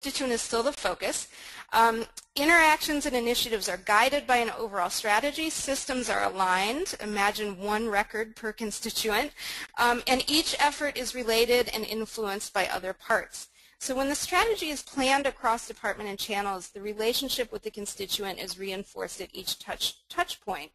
constituent is still the focus. Interactions and initiatives are guided by an overall strategy. Systems are aligned. Imagine one record per constituent. And each effort is related and influenced by other parts. So when the strategy is planned across department and channels, the relationship with the constituent is reinforced at each touch point.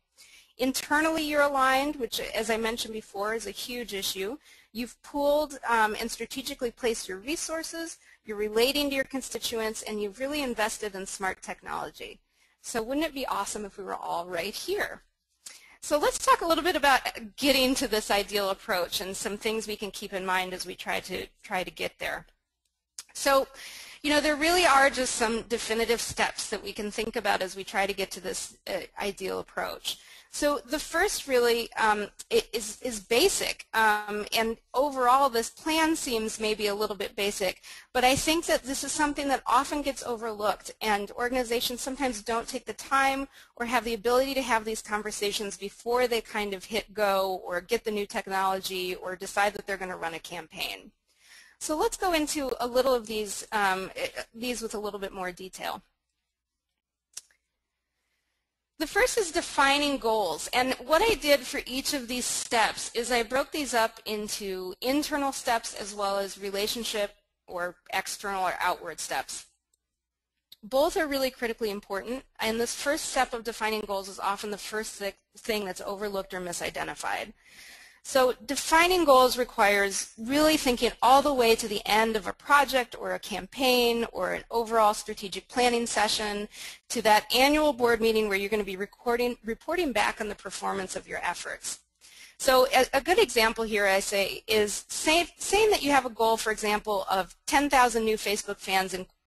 Internally, you're aligned, which, as I mentioned before, is a huge issue. You've pooled and strategically placed your resources, you're relating to your constituents, and you've really invested in smart technology. So wouldn't it be awesome if we were all right here? So let's talk a little bit about getting to this ideal approach and some things we can keep in mind as we try to get there. So, you know, there really are just some definitive steps that we can think about as we try to get to this ideal approach. So the first really is basic, and overall this plan seems maybe a little bit basic, but I think that this is something that often gets overlooked, and organizations sometimes don't take the time or have the ability to have these conversations before they kind of hit go or get the new technology or decide that they're going to run a campaign. So let's go into a little of these with a little bit more detail. The first is defining goals, and what I did for each of these steps is I broke these up into internal steps as well as relationship or external or outward steps. Both are really critically important, and this first step of defining goals is often the first thing that's overlooked or misidentified. So defining goals requires really thinking all the way to the end of a project or a campaign or an overall strategic planning session to that annual board meeting where you're going to be reporting back on the performance of your efforts. So a good example here, I say, is saying that you have a goal, for example, of 10,000 new Facebook fans in